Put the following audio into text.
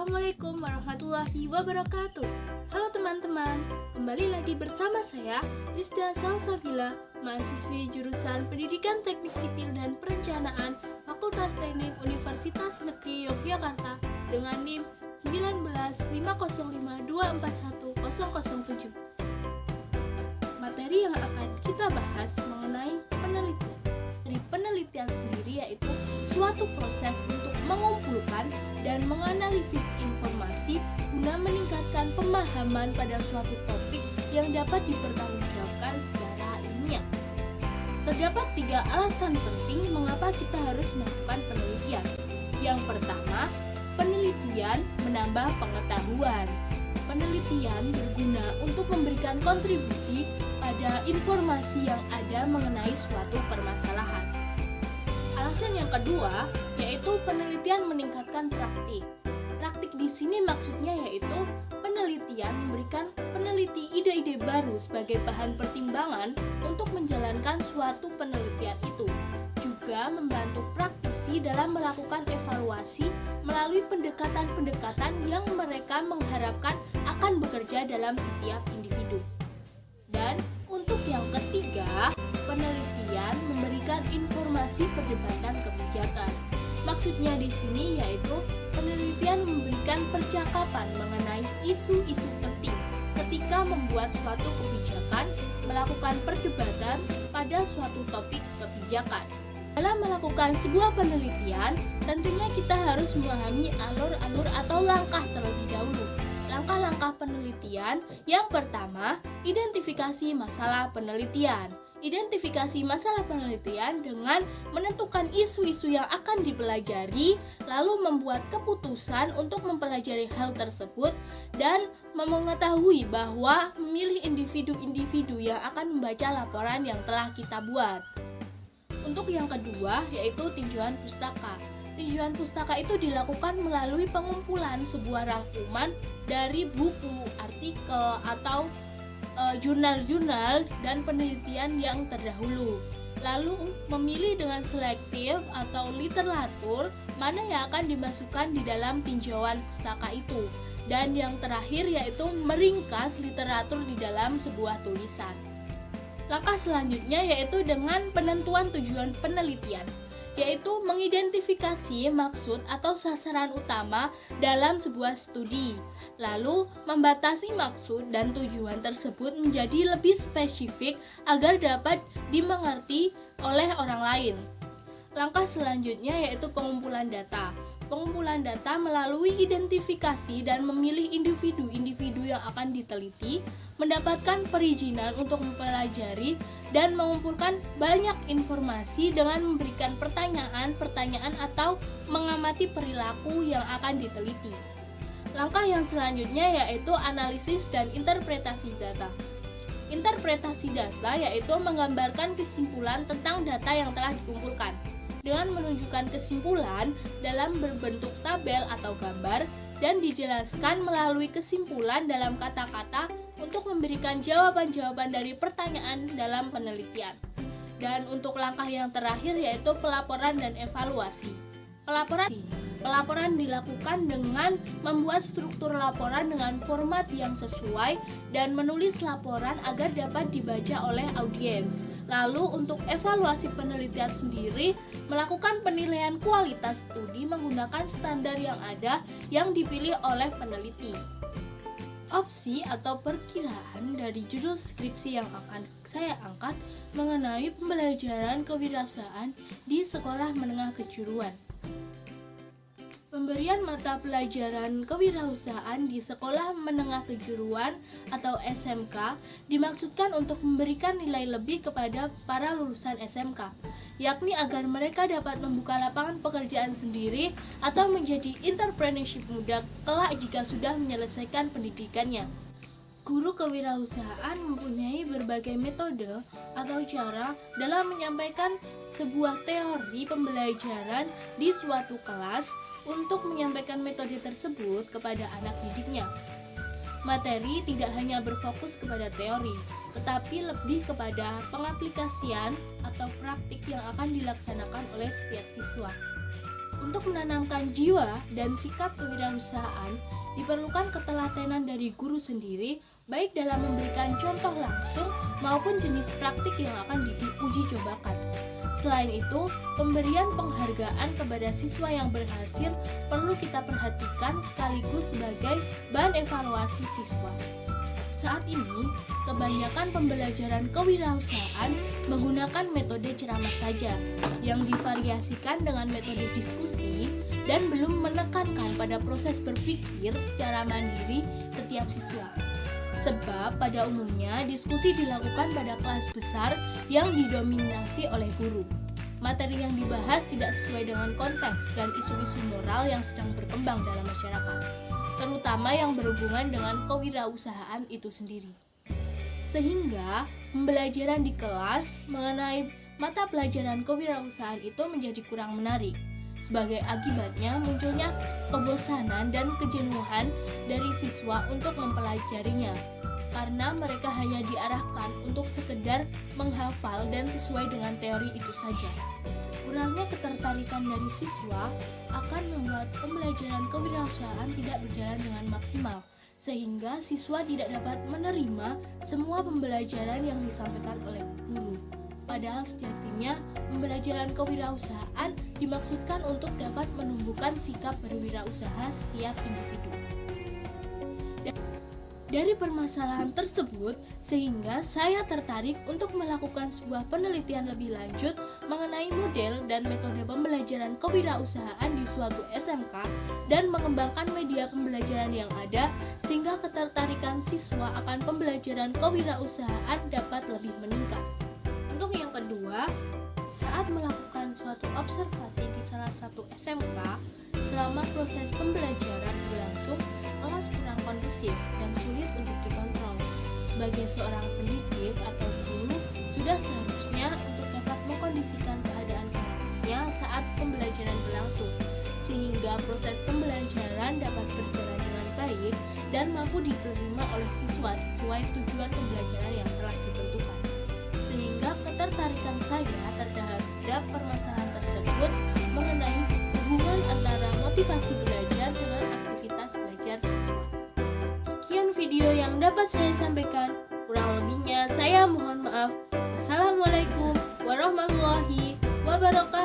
Assalamualaikum warahmatullahi wabarakatuh. Halo teman-teman, kembali lagi bersama saya Rizda Salsabila, mahasiswi jurusan Pendidikan Teknik Sipil dan Perencanaan Fakultas Teknik Universitas Negeri Yogyakarta dengan NIM 19505241007. Materi yang akan kita bahas mengenai penelitian. Dari penelitian sendiri yaitu suatu proses untuk mengumpulkan dan menganalisis informasi guna meningkatkan pemahaman pada suatu topik yang dapat dipertanggungjawabkan secara ilmiah. Terdapat 3 alasan penting mengapa kita harus melakukan penelitian. Yang pertama, penelitian menambah pengetahuan. Penelitian berguna untuk memberikan kontribusi pada informasi yang ada mengenai suatu permasalahan. Alasan yang kedua yaitu penelitian meningkatkan praktik. Praktik di sini maksudnya yaitu penelitian memberikan peneliti ide-ide baru sebagai bahan pertimbangan untuk menjalankan suatu penelitian itu. Juga membantu praktisi dalam melakukan evaluasi melalui pendekatan-pendekatan yang mereka mengharapkan akan bekerja dalam setiap individu. Dan untuk yang ketiga, penelitian memberikan informasi perdebatan kebijakan. Maksudnya di sini yaitu penelitian memberikan percakapan mengenai isu-isu penting ketika membuat suatu kebijakan, melakukan perdebatan pada suatu topik kebijakan. Dalam melakukan sebuah penelitian, tentunya kita harus memahami alur-alur atau langkah terlebih dahulu. Langkah-langkah penelitian yang pertama, identifikasi masalah penelitian. Identifikasi masalah penelitian dengan menentukan isu-isu yang akan dipelajari, lalu membuat keputusan untuk mempelajari hal tersebut, dan mengetahui bahwa memilih individu-individu yang akan membaca laporan yang telah kita buat. Untuk yang kedua, yaitu tinjauan pustaka. Tinjauan pustaka itu dilakukan melalui pengumpulan sebuah rangkuman dari buku, artikel, atau jurnal-jurnal dan penelitian yang terdahulu. Lalu memilih dengan selektif atau literatur mana yang akan dimasukkan di dalam tinjauan pustaka itu. Dan yang terakhir yaitu meringkas literatur di dalam sebuah tulisan. Langkah selanjutnya yaitu dengan penentuan tujuan penelitian, yaitu mengidentifikasi maksud atau sasaran utama dalam sebuah studi, lalu membatasi maksud dan tujuan tersebut menjadi lebih spesifik agar dapat dimengerti oleh orang lain. Langkah selanjutnya yaitu pengumpulan data. Pengumpulan data melalui identifikasi dan memilih individu-individu yang akan diteliti, mendapatkan perizinan untuk mempelajari dan mengumpulkan banyak informasi dengan memberikan pertanyaan-pertanyaan atau mengamati perilaku yang akan diteliti. Langkah yang selanjutnya yaitu analisis dan interpretasi data. Interpretasi data yaitu menggambarkan kesimpulan tentang data yang telah dikumpulkan dengan menunjukkan kesimpulan dalam berbentuk tabel atau gambar dan dijelaskan melalui kesimpulan dalam kata-kata untuk memberikan jawaban-jawaban dari pertanyaan dalam penelitian. Dan untuk langkah yang terakhir yaitu pelaporan dan evaluasi. Pelaporan dilakukan dengan membuat struktur laporan dengan format yang sesuai dan menulis laporan agar dapat dibaca oleh audiens. Lalu untuk evaluasi penelitian sendiri, melakukan penilaian kualitas studi menggunakan standar yang ada yang dipilih oleh peneliti. Opsi atau perkiraan dari judul skripsi yang akan saya angkat mengenai pembelajaran kewirausahaan di sekolah menengah kejuruan. Pemberian mata pelajaran kewirausahaan di sekolah menengah kejuruan atau SMK dimaksudkan untuk memberikan nilai lebih kepada para lulusan SMK, yakni agar mereka dapat membuka lapangan pekerjaan sendiri atau menjadi entrepreneurship muda kelak jika sudah menyelesaikan pendidikannya. Guru kewirausahaan mempunyai berbagai metode atau cara dalam menyampaikan sebuah teori pembelajaran di suatu kelas untuk menyampaikan metode tersebut kepada anak didiknya. Materi tidak hanya berfokus kepada teori, tetapi lebih kepada pengaplikasian atau praktik yang akan dilaksanakan oleh setiap siswa. Untuk menanamkan jiwa dan sikap kewirausahaan, diperlukan ketelatenan dari guru sendiri, baik dalam memberikan contoh langsung maupun jenis praktik yang akan diuji cobakan. Selain itu, pemberian penghargaan kepada siswa yang berhasil perlu kita perhatikan sekaligus sebagai bahan evaluasi siswa. Saat ini, kebanyakan pembelajaran kewirausahaan menggunakan metode ceramah saja, yang divariasikan dengan metode diskusi dan belum menekankan pada proses berpikir secara mandiri setiap siswa. Sebab pada umumnya diskusi dilakukan pada kelas besar yang didominasi oleh guru. Materi yang dibahas tidak sesuai dengan konteks dan isu-isu moral yang sedang berkembang dalam masyarakat, terutama yang berhubungan dengan kewirausahaan itu sendiri. Sehingga pembelajaran di kelas mengenai mata pelajaran kewirausahaan itu menjadi kurang menarik. Sebagai akibatnya munculnya kebosanan dan kejenuhan dari siswa untuk mempelajarinya, karena mereka hanya diarahkan untuk sekedar menghafal dan sesuai dengan teori itu saja. Kurangnya ketertarikan dari siswa akan membuat pembelajaran kewirausahaan tidak berjalan dengan maksimal, sehingga siswa tidak dapat menerima semua pembelajaran yang disampaikan oleh guru. Padahal sejatinya pembelajaran kewirausahaan dimaksudkan untuk dapat menumbuhkan sikap berwirausaha setiap individu. Dari permasalahan tersebut, sehingga saya tertarik untuk melakukan sebuah penelitian lebih lanjut mengenai model dan metode pembelajaran kewirausahaan di suatu SMK dan mengembangkan media pembelajaran yang ada sehingga ketertarikan siswa akan pembelajaran kewirausahaan dapat lebih meningkat. Untuk yang kedua, saat melakukan suatu observasi di salah satu SMK, selama proses pembelajaran berlangsung, kelas kurang kondusif dan sulit untuk dikontrol. Sebagai seorang pendidik atau guru, sudah seharusnya untuk dapat mengkondisikan keadaan kelasnya saat pembelajaran berlangsung, sehingga proses pembelajaran dapat berjalan dengan baik dan mampu diterima oleh siswa sesuai tujuan pembelajaran yang telah ditentukan. Sehingga ketertarikan saya terhadap permasalahan tersebut mengenai hubungan antara motivasi belajar dengan aktivitas belajar siswa. Sekian video yang dapat saya sampaikan. Kurang lebihnya saya mohon maaf. Wassalamualaikum warahmatullahi wabarakatuh.